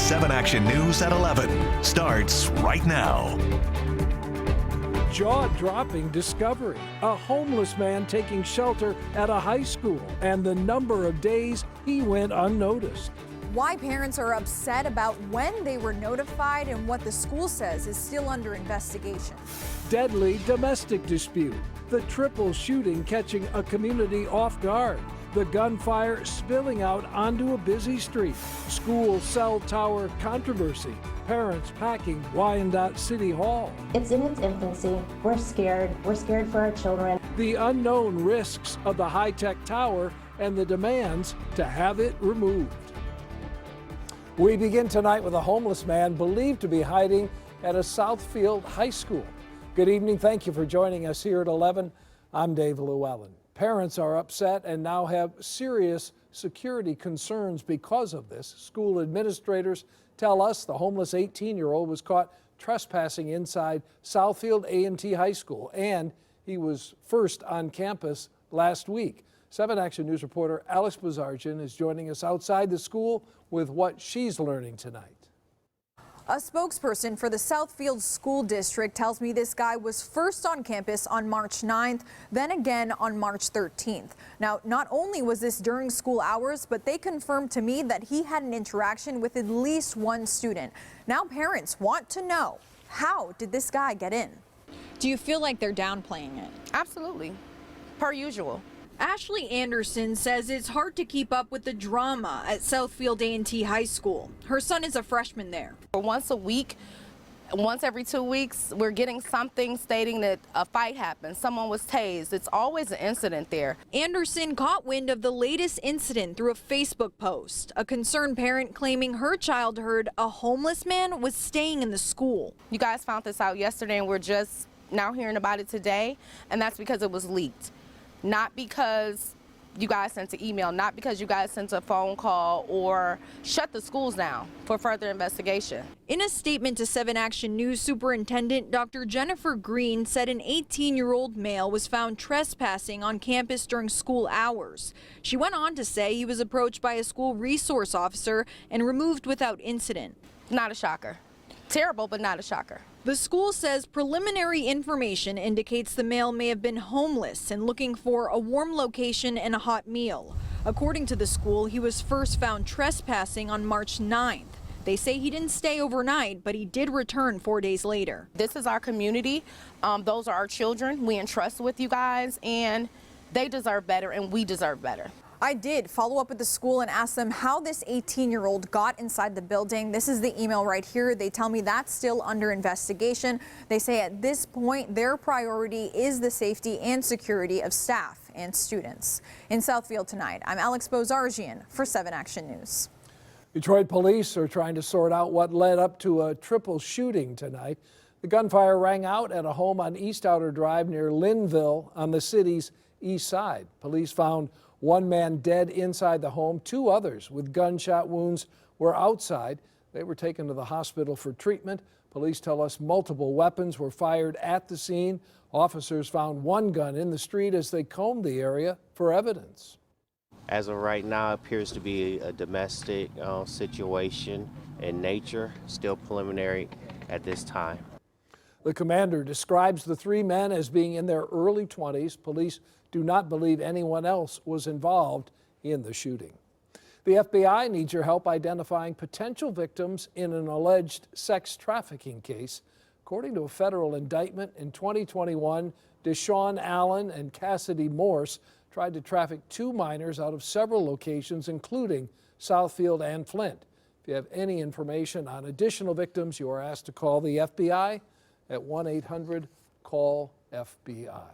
7 Action News at 11 starts right now. Jaw-dropping discovery. A homeless man taking shelter at a high school and the number of days he went unnoticed. Why parents are upset about when they were notified and what the school says is still under investigation. Deadly domestic dispute. The triple shooting catching a community off guard. The gunfire spilling out onto a busy street. School cell tower controversy. Parents packing Wyandotte City Hall. It's in its infancy. We're scared. We're scared for our children. The unknown risks of the high-tech tower and the demands to have it removed. We begin tonight with a homeless man believed to be hiding at a Southfield high school. Good evening. Thank you for joining us here at 11. I'm Dave Llewellyn. Parents are upset and now have serious security concerns because of this. School administrators tell us the homeless 18-year-old was caught trespassing inside Southfield A&T High School, and he was first on campus last week. 7 Action News reporter Alex Bazarjan is joining us outside the school with what she's learning tonight. A spokesperson for the Southfield School District tells me this guy was first on campus on March 9th, then again on March 13th. Now, not only was this during school hours, but they confirmed to me that he had an interaction with at least one student. Now parents want to know, how did this guy get in? Do you feel like they're downplaying it? Absolutely, per usual. Ashley Anderson says it's hard to keep up with the drama at Southfield A&T High School. Her son is a freshman there. Once a week, once every 2 weeks, we're getting something stating that a fight happened. Someone was tased. It's always an incident there. Anderson caught wind of the latest incident through a Facebook post. A concerned parent claiming her child heard a homeless man was staying in the school. You guys found this out yesterday and we're just now hearing about it today, and that's because it was leaked. Not because you guys sent an email, not because you guys sent a phone call or shut the schools down for further investigation. In a statement to 7 Action News, Superintendent Dr. Jennifer Green said an 18-year-old male was found trespassing on campus during school hours. She went on to say he was approached by a school resource officer and removed without incident. Not a shocker. Terrible, but not a shocker. The school says preliminary information indicates the male may have been homeless and looking for a warm location and a hot meal. According to the school, he was first found trespassing on March 9th. They say he didn't stay overnight, but he did return 4 days later. This is our community. Those are our children. We entrust with you guys, and they deserve better, and we deserve better. I did follow up with the school and ask them how this 18-year-old got inside the building. This is the email right here. They tell me that's still under investigation. They say at this point, their priority is the safety and security of staff and students. In Southfield tonight, I'm Alex Bazarjan for 7 Action News. Detroit police are trying to sort out what led up to a triple shooting tonight. The gunfire rang out at a home on East Outer Drive near Linville on the city's east side. Police found one man dead inside the home. 2 others with gunshot wounds were outside. They were taken to the hospital for treatment. Police tell us multiple weapons were fired at the scene. Officers found one gun in the street as they combed the area for evidence. As of right now, it appears to be a domestic situation in nature, still preliminary at this time. The commander describes the 3 men as being in their early 20s. Police do not believe anyone else was involved in the shooting. The FBI needs your help identifying potential victims in an alleged sex trafficking case. According to a federal indictment in 2021, Deshaun Allen and Cassidy Morse tried to traffic 2 minors out of several locations, including Southfield and Flint. If you have any information on additional victims, you are asked to call the FBI at 1-800-CALL-FBI.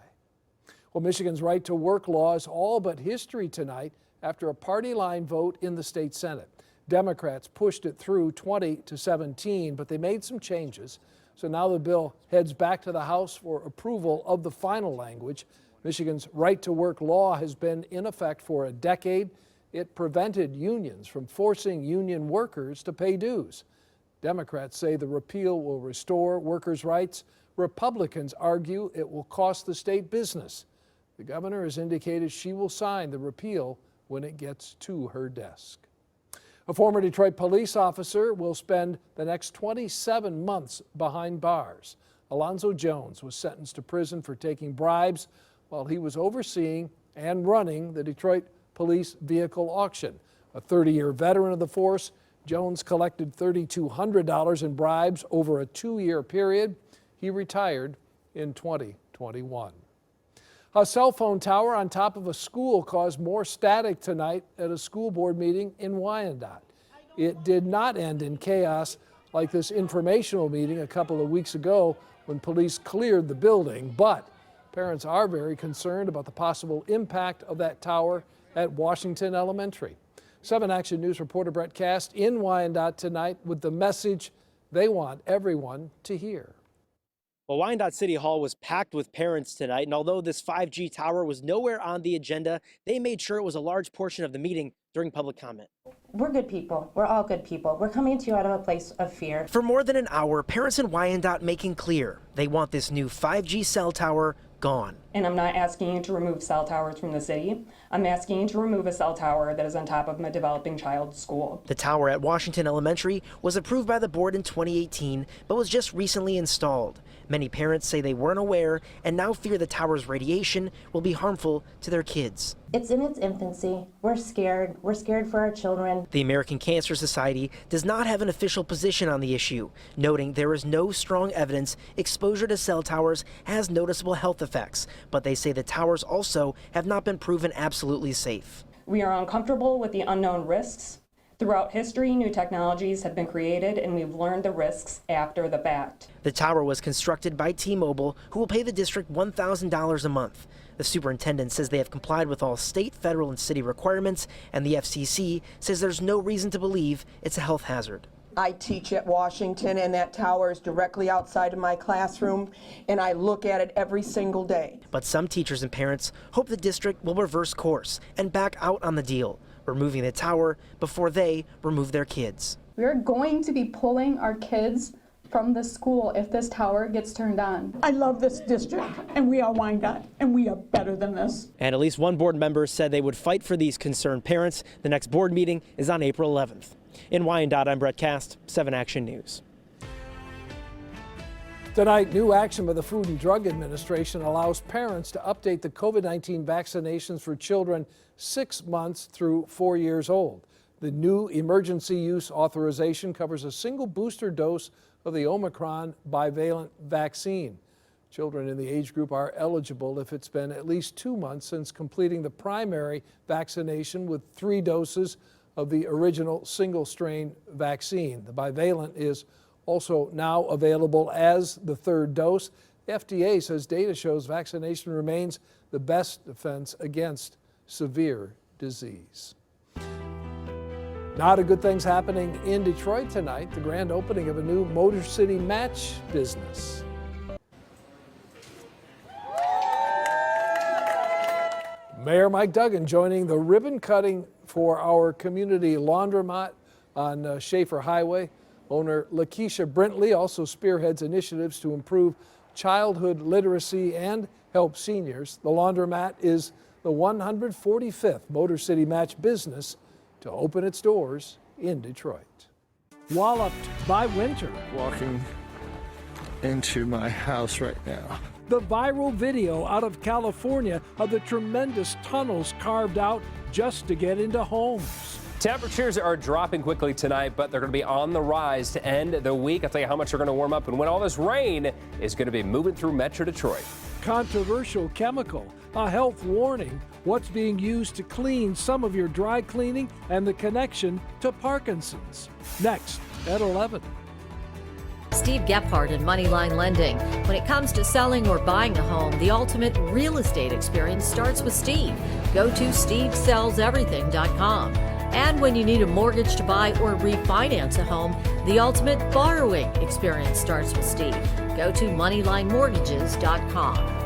Well, Michigan's right to work law is all but history tonight after a party line vote in the state Senate. Democrats pushed it through 20-17, but they made some changes. So now the bill heads back to the House for approval of the final language. Michigan's right to work law has been in effect for a decade. It prevented unions from forcing union workers to pay dues. Democrats say the repeal will restore workers' rights. Republicans argue it will cost the state business. The governor has indicated she will sign the repeal when it gets to her desk. A former Detroit police officer will spend the next 27 months behind bars. Alonzo Jones was sentenced to prison for taking bribes while he was overseeing and running the Detroit police vehicle auction. A 30-year veteran of the force, Jones collected $3,200 in bribes over a 2-year period. He retired in 2021. A cell phone tower on top of a school caused more static tonight at a school board meeting in Wyandotte. It did not end in chaos like this informational meeting a couple of weeks ago when police cleared the building, but parents are very concerned about the possible impact of that tower at Washington Elementary. 7 Action News reporter Brett Cast in Wyandotte tonight with the message they want everyone to hear. Well, Wyandotte City Hall was packed with parents tonight, and although this 5G tower was nowhere on the agenda, they made sure it was a large portion of the meeting during public comment. We're good people. We're all good people. We're coming to you out of a place of fear. For more than an hour, parents in Wyandotte making clear they want this new 5G cell tower gone. And I'm not asking you to remove cell towers from the city. I'm asking you to remove a cell tower that is on top of a developing child's school. The tower at Washington Elementary was approved by the board in 2018, but was just recently installed. Many parents say they weren't aware and now fear the tower's radiation will be harmful to their kids. It's in its infancy. We're scared. We're scared for our children. The American Cancer Society does not have an official position on the issue, noting there is no strong evidence exposure to cell towers has noticeable health effects, but they say the towers also have not been proven absolutely safe. We are uncomfortable with the unknown risks. Throughout history, new technologies have been created and we've learned the risks after the fact. The tower was constructed by T-Mobile, who will pay the district $1,000 a month. The superintendent says they have complied with all state, federal, and city requirements, and the FCC says there's no reason to believe it's a health hazard. I teach at Washington, and that tower is directly outside of my classroom, and I look at it every single day. But some teachers and parents hope the district will reverse course and back out on the deal, removing the tower before they remove their kids. We're going to be pulling our kids from the school if this tower gets turned on. I love this district, and we are Wyandotte, and we are better than this. And at least one board member said they would fight for these concerned parents. The next board meeting is on April 11th. In Wyandotte, I'm Brett Cast, 7 Action News. Tonight, new action by the Food and Drug Administration allows parents to update the COVID-19 vaccinations for children 6 months through 4 years old. The new emergency use authorization covers a single booster dose of the Omicron bivalent vaccine. Children in the age group are eligible if it's been at least 2 months since completing the primary vaccination with 3 doses of the original single-strain vaccine. The bivalent is also now available as the 3rd dose. The FDA says data shows vaccination remains the best defense against severe disease. Not a good things happening in Detroit tonight. The grand opening of a new Motor City Match business. Mayor Mike Duggan joining the ribbon cutting for our community laundromat on Schaefer Highway. Owner Lakeisha Brentley also spearheads initiatives to improve childhood literacy and help seniors. The laundromat is the 145th Motor City Match business to open its doors in Detroit. Walloped by winter. Walking into my house right now. The viral video out of California of the tremendous tunnels carved out just to get into homes. Temperatures are dropping quickly tonight, but they're going to be on the rise to end the week. I'll tell you how much they're going to warm up and when all this rain is going to be moving through Metro Detroit. Controversial chemical, a health warning, what's being used to clean some of your dry cleaning and the connection to Parkinson's. Next at 11. Steve Gephardt in Moneyline Lending. When it comes to selling or buying a home, the ultimate real estate experience starts with Steve. Go to SteveSellsEverything.com. And when you need a mortgage to buy or refinance a home, the ultimate borrowing experience starts with Steve. Go to MoneylineMortgages.com.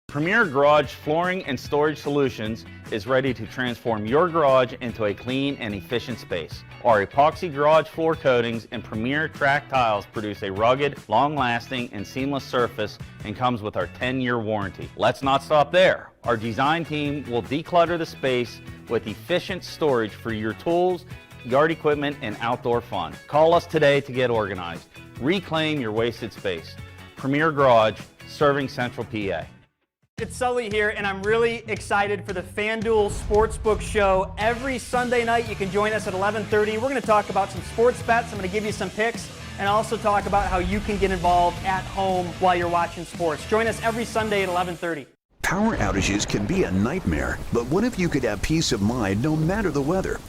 Premier Garage Flooring and Storage Solutions is ready to transform your garage into a clean and efficient space. Our epoxy garage floor coatings and Premier Track tiles produce a rugged, long-lasting, and seamless surface and comes with our 10-year warranty. Let's not stop there. Our design team will declutter the space with efficient storage for your tools, yard equipment, and outdoor fun. Call us today to get organized. Reclaim your wasted space. Premier Garage, serving Central PA. It's Sully here, and I'm really excited for the FanDuel Sportsbook Show. Every Sunday night, you can join us at 11:30. We're going to talk about some sports bets. I'm going to give you some picks, and also talk about how you can get involved at home while you're watching sports. Join us every Sunday at 11:30. Power outages can be a nightmare, but what if you could have peace of mind no matter the weather?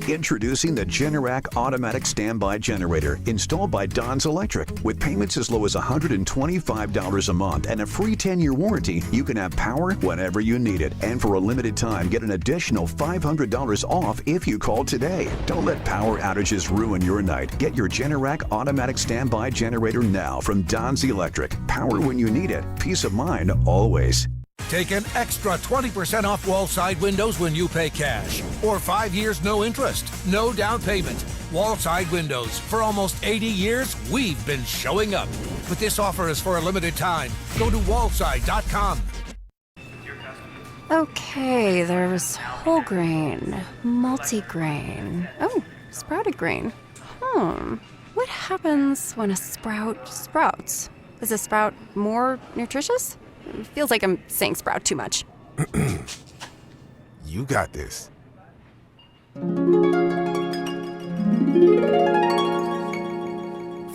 Introducing the Generac Automatic Standby Generator, installed by Don's Electric. With payments as low as $125 a month and a free 10-year warranty, you can have power whenever you need it. And for a limited time, get an additional $500 off if you call today. Don't let power outages ruin your night. Get your Generac Automatic Standby Generator now from Don's Electric. Power when you need it. Peace of mind always. Take an extra 20% off wall side windows when you pay cash. Or 5 years no interest, no down payment. Wall side windows. For almost 80 years, we've been showing up. But this offer is for a limited time. Go to wallside.com. Okay, there's whole grain, multigrain. Oh, sprouted grain. What happens when a sprout sprouts? Is a sprout more nutritious? It feels like I'm saying sprout too much. You got this.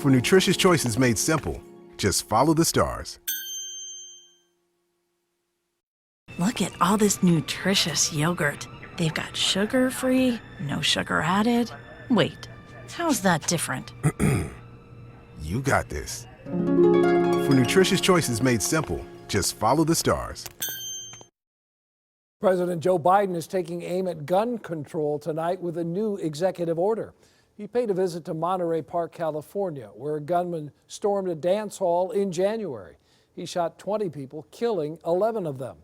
For nutritious choices made simple, just follow the stars. Look at all this nutritious yogurt. They've got sugar-free, no sugar added. Wait, how's that different? You got this. For nutritious choices made simple, just follow the stars. President Joe Biden is taking aim at gun control tonight with a new executive order. He paid a visit to Monterey Park, California, where a gunman stormed a dance hall in January. He shot 20 people, killing 11 of them.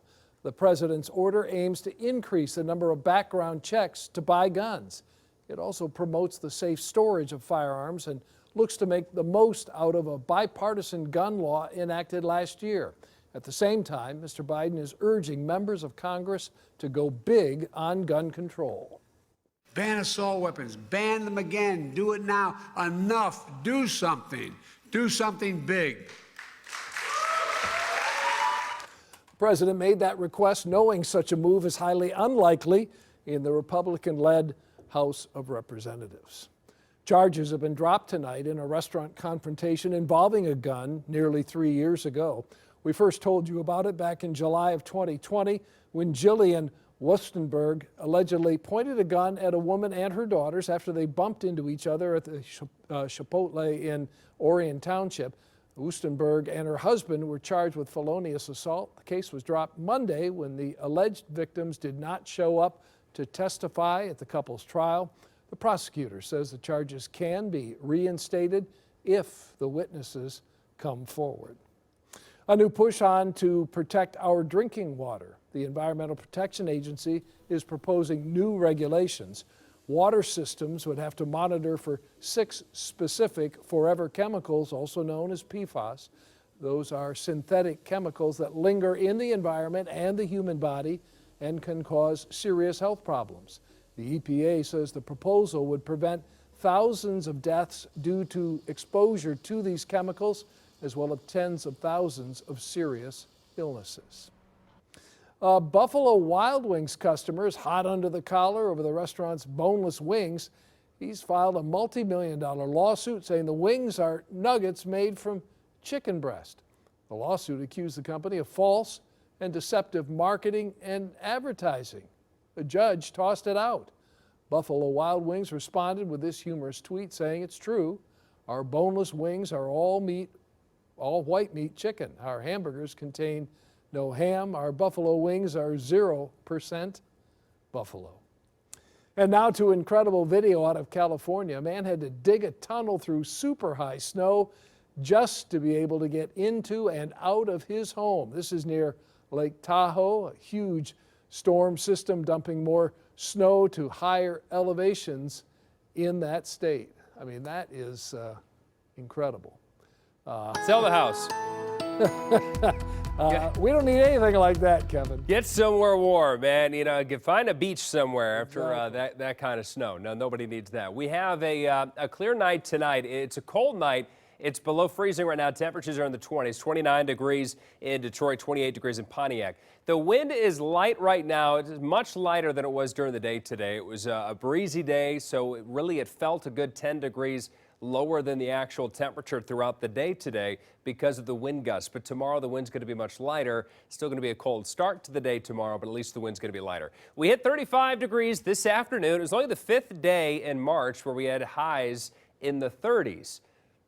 The president's order aims to increase the number of background checks to buy guns. It also promotes the safe storage of firearms and looks to make the most out of a bipartisan gun law enacted last year. At the same time, Mr. Biden is urging members of Congress to go big on gun control. Ban assault weapons. Ban them again. Do it now. Enough. Do something. Do something big. The president made that request knowing such a move is highly unlikely in the Republican-led House of Representatives. Charges have been dropped tonight in a restaurant confrontation involving a gun nearly 3 years ago. We first told you about it back in July of 2020 when Jillian Wustenberg allegedly pointed a gun at a woman and her daughters after they bumped into each other at the Chipotle in Orion Township. Wustenberg and her husband were charged with felonious assault. The case was dropped Monday when the alleged victims did not show up to testify at the couple's trial. The prosecutor says the charges can be reinstated if the witnesses come forward. A new push on to protect our drinking water. The Environmental Protection Agency is proposing new regulations. Water systems would have to monitor for 6 specific forever chemicals, also known as PFAS. Those are synthetic chemicals that linger in the environment and the human body and can cause serious health problems. The EPA says the proposal would prevent thousands of deaths due to exposure to these chemicals, as well as tens of thousands of serious illnesses. A Buffalo Wild Wings customer is hot under the collar over the restaurant's boneless wings. He's filed a multi-million-dollar lawsuit saying the wings are nuggets made from chicken breast. The lawsuit accused the company of false and deceptive marketing and advertising. The judge tossed it out. Buffalo Wild Wings responded with this humorous tweet saying, "It's true. Our boneless wings are all white meat chicken. Our hamburgers contain no ham. Our buffalo wings are 0% buffalo." And now to incredible video out of California. A man had to dig a tunnel through super high snow just to be able to get into and out of his home. This is near Lake Tahoe, a huge storm system dumping more snow to higher elevations in that state. I mean, that is incredible. Sell the house. We don't need anything like that, Kevin. Get somewhere warm, man. You know, find a beach somewhere after that kind of snow. No, nobody needs that. We have a clear night tonight. It's a cold night. It's below freezing right now. Temperatures are in the 20s, 29 degrees in Detroit, 28 degrees in Pontiac. The wind is light right now. It is much lighter than it was during the day today. It was a breezy day, so it felt a good 10 degrees lower than the actual temperature throughout the day today because of the wind gusts. But tomorrow the wind's going to be much lighter. Still going to be a cold start to the day tomorrow, but at least the wind's going to be lighter. We hit 35 degrees this afternoon. It was only the 5th day in March where we had highs in the 30s.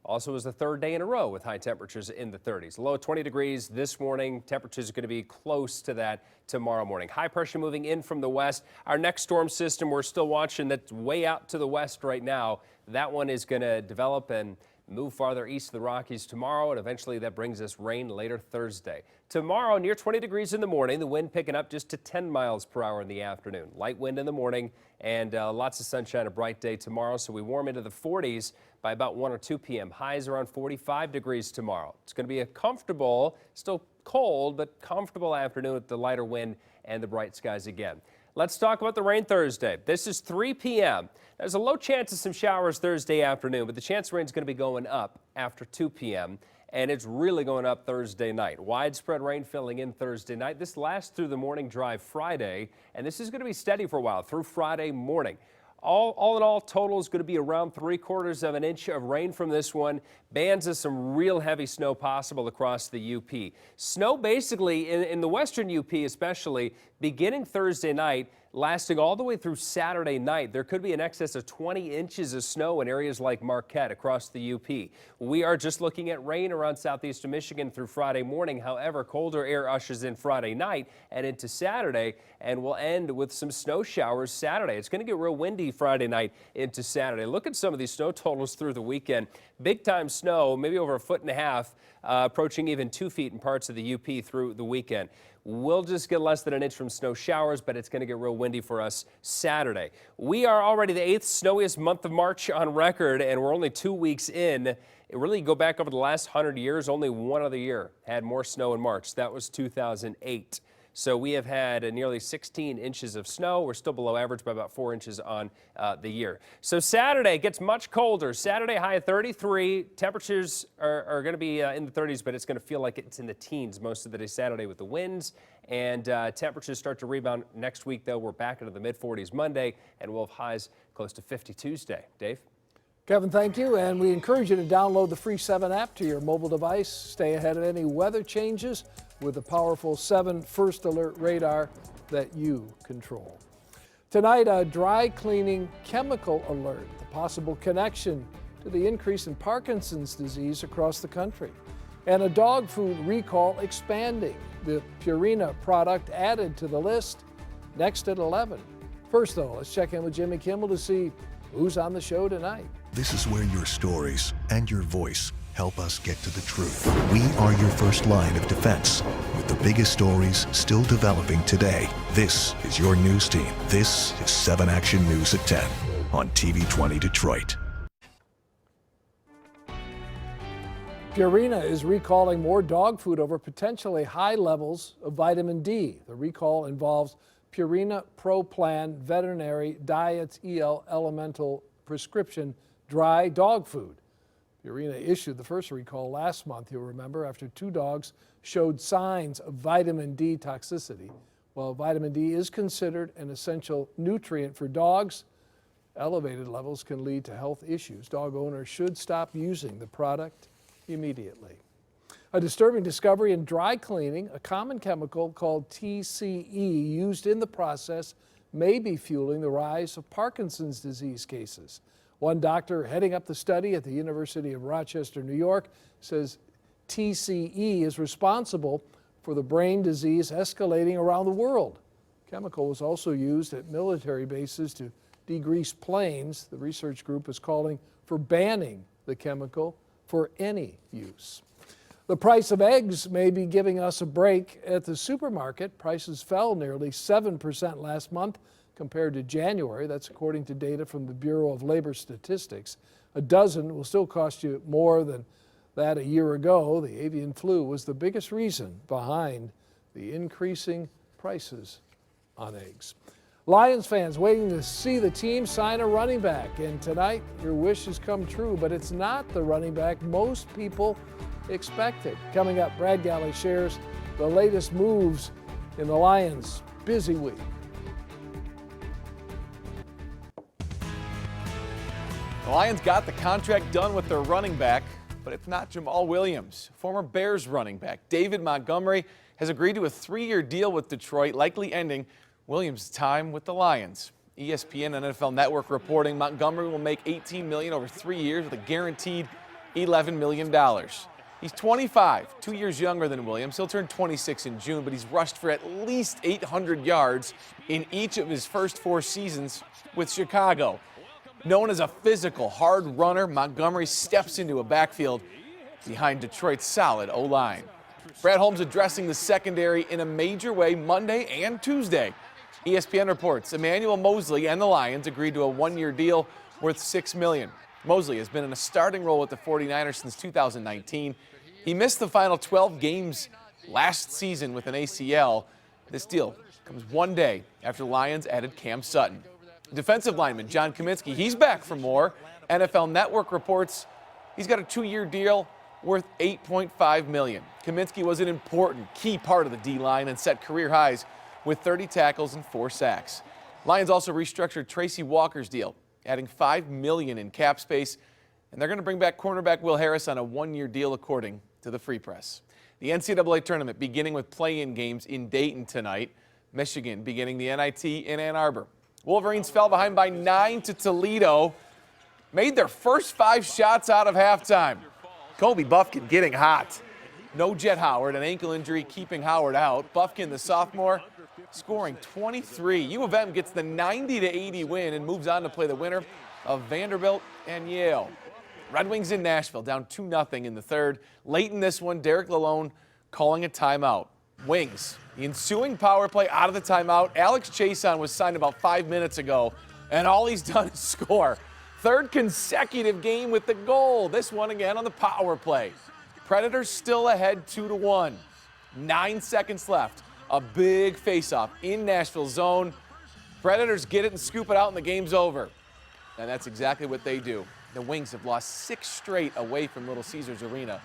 Also was the 3rd day in a row with high temperatures in the 30s. Low 20 degrees this morning. Temperatures are going to be close to that tomorrow morning. High pressure moving in from the west. Our next storm system, we're still watching, that's way out to the west right now. That one is going to develop and move farther east of the Rockies tomorrow, and eventually that brings us rain later Thursday. Tomorrow, near 20 degrees in the morning, the wind picking up just to 10 miles per hour in the afternoon. Light wind in the morning and lots of sunshine, a bright day tomorrow, so we warm into the 40s by about 1 or 2 p.m. Highs around 45 degrees tomorrow. It's going to be a comfortable, still cold, but comfortable afternoon with the lighter wind and the bright skies again. Let's talk about the rain Thursday. This is 3 p.m. There's a low chance of some showers Thursday afternoon, but the chance of rain is going to be going up after 2 p.m., and it's really going up Thursday night. Widespread rain filling in Thursday night. This lasts through the morning drive Friday, and this is going to be steady for a while through Friday morning. All in all, total is going to be around 3/4 of an inch of rain from this one. Bands of some real heavy snow possible across the UP. Snow basically in the western UP especially beginning Thursday night, lasting all the way through Saturday night. There could be an excess of 20 inches of snow in areas like Marquette across the UP. We are just looking at rain around southeastern Michigan through Friday morning. However, colder air ushers in Friday night and into Saturday, and we'll end with some snow showers Saturday. It's going to get real windy Friday night into Saturday. Look at some of these snow totals through the weekend. Big time snow, maybe over 1.5 feet, approaching even 2 feet in parts of the UP through the weekend. We'll just get less than an inch from snow showers, but it's going to get real windy for us Saturday. We are already the 8th snowiest month of March on record, and we're only 2 weeks in. It really go back over the last 100 years, only one other year had more snow in March. That was 2008. So we have had nearly 16 inches of snow. We're still below average by about 4 inches on the year. So Saturday gets much colder. Saturday high of 33. Temperatures are going to be in the 30s, but it's going to feel like it's in the teens most of the day Saturday with the winds. And temperatures start to rebound next week, though. We're back into the mid-40s Monday, and we'll have highs close to 50 Tuesday. Dave? Kevin, thank you. And we encourage you to download the free 7 app to your mobile device. Stay ahead of any weather changes with the powerful 7 First Alert radar that you control. Tonight, a dry cleaning chemical alert, the possible connection to the increase in Parkinson's disease across the country. And a dog food recall expanding, the Purina product added to the list, next at 11. First, though, let's check in with Jimmy Kimmel to see who's on the show tonight. This is where your stories and your voice help us get to the truth. We are your first line of defense with the biggest stories still developing today. This is your news team. This is 7 Action News at 10 on TV 20 Detroit. Purina is recalling more dog food over potentially high levels of vitamin D. The recall involves Purina Pro Plan Veterinary Diets EL Elemental Prescription Dry Dog Food. Purina issued the first recall last month, you'll remember, after 2 dogs showed signs of vitamin D toxicity. While vitamin D is considered an essential nutrient for dogs, elevated levels can lead to health issues. Dog owners should stop using the product immediately. A disturbing discovery in dry cleaning, a common chemical called TCE used in the process may be fueling the rise of Parkinson's disease cases. One doctor heading up the study at the University of Rochester, New York, says TCE is responsible for the brain disease escalating around the world. Chemical was also used at military bases to degrease planes. The research group is calling for banning the chemical for any use. The price of eggs may be giving us a break at the supermarket. Prices fell nearly 7% last month compared to January. That's according to data from the Bureau of Labor Statistics. A dozen will still cost you more than that a year ago, the avian flu was the biggest reason behind the increasing prices on eggs. Lions fans waiting to see the team sign a running back, and tonight your wish has come true, but it's not the running back most people expected. Coming up, Brad Galley shares the latest moves in the Lions' busy week. The Lions got the contract done with their running back, but it's not Jamal Williams. Former Bears running back David Montgomery has agreed to a 3-year deal with Detroit, likely ending Williams' time with the Lions. ESPN and NFL Network reporting Montgomery will make $18 million over 3 years with a guaranteed $11 million. He's 25, 2 years younger than Williams. He'll turn 26 in June, but he's rushed for at least 800 yards in each of his first 4 seasons with Chicago. Known as a physical, hard runner, Montgomery steps into a backfield behind Detroit's solid O-line. Brad Holmes addressing the secondary in a major way Monday and Tuesday. ESPN reports Emmanuel Mosley and the Lions agreed to a 1-year deal worth $6 million. Mosley has been in a starting role with the 49ers since 2019. He missed the final 12 games last season with an ACL. This deal comes one day after the Lions added Cam Sutton. Defensive lineman John Kaminsky, he's back for more. NFL Network reports he's got a 2-year deal worth $8.5 million. Kaminsky was an important, key part of the D-line and set career highs with 30 tackles and 4 sacks. Lions also restructured Tracy Walker's deal, adding $5 million in cap space, and they're going to bring back cornerback Will Harris on a 1-year deal, according to the Free Press. The NCAA tournament beginning with play-in games in Dayton tonight. Michigan beginning the NIT in Ann Arbor. Wolverines fell behind by 9 to Toledo. Made their first 5 shots out of halftime. Kobe Buffkin getting hot. No Jet Howard, an ankle injury keeping Howard out. Buffkin, the sophomore, scoring 23. U of M gets the 90-80 win and moves on to play the winner of Vanderbilt and Yale. Red Wings in Nashville down 2-0 in the third. Late in this one, Derek Lalonde calling a timeout. Wings, the ensuing power play out of the timeout. Alex Chason was signed about 5 minutes ago, and all he's done is score. Third consecutive game with the goal. This one again on the power play. Predators still ahead 2-1. 9 seconds left. A big face-off in Nashville zone. Predators get it and scoop it out, and the game's over. And that's exactly what they do. The Wings have lost 6 straight away from Little Caesars Arena.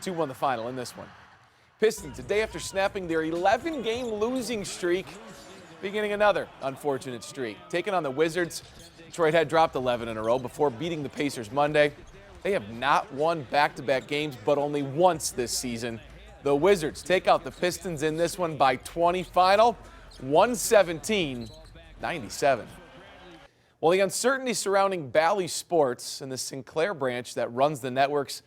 2-1 the final in this one. Pistons, a day after snapping their 11-game losing streak, beginning another unfortunate streak. Taking on the Wizards, Detroit had dropped 11 in a row before beating the Pacers Monday. They have not won back-to-back games, but only once this season. The Wizards take out the Pistons in this one by 20 final, 117-97. Well, the uncertainty surrounding Bally Sports and the Sinclair branch that runs the networks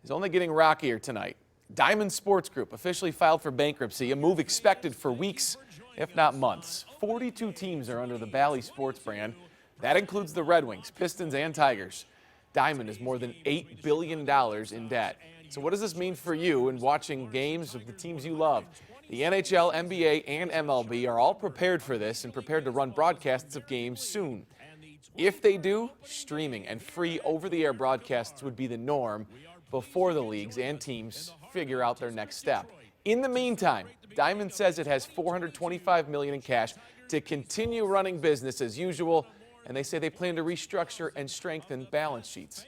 is only getting rockier tonight. Diamond Sports Group officially filed for bankruptcy, a move expected for weeks, if not months. 42 teams are under the Bally Sports brand. That includes the Red Wings, Pistons, and Tigers. Diamond is more than $8 billion in debt. So what does this mean for you in watching games of the teams you love? The NHL, NBA, and MLB are all prepared for this and prepared to run broadcasts of games soon. If they do, streaming and free over-the-air broadcasts would be the norm before the leagues and teams figure out their next step. In the meantime, Diamond says it has $425 million in cash to continue running business as usual, and they say they plan to restructure and strengthen balance sheets.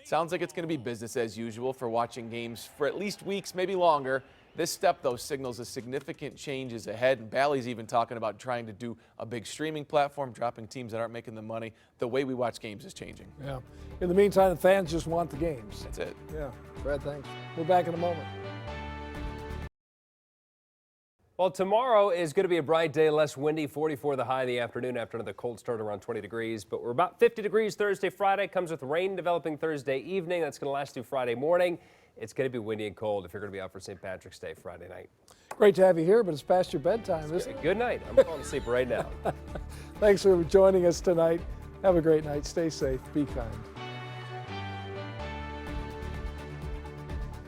Sounds like it's going to be business as usual for watching games for at least weeks, maybe longer. This step, though, signals a significant changes ahead, and Bally's even talking about trying to do a big streaming platform, dropping teams that aren't making the money. The way we watch games is changing. Yeah. In the meantime, the fans just want the games. That's it. Yeah. Brad, thanks. We're back in a moment. Well, tomorrow is going to be a bright day, less windy, 44 the high in the afternoon after another cold start around 20 degrees. But we're about 50 degrees Thursday, Friday. Comes with rain developing Thursday evening. That's going to last through Friday morning. It's going to be windy and cold if you're going to be out for St. Patrick's Day Friday night. Great to have you here, but it's past your bedtime, isn't it? Good night. I'm falling asleep right now. Thanks for joining us tonight. Have a great night. Stay safe. Be kind.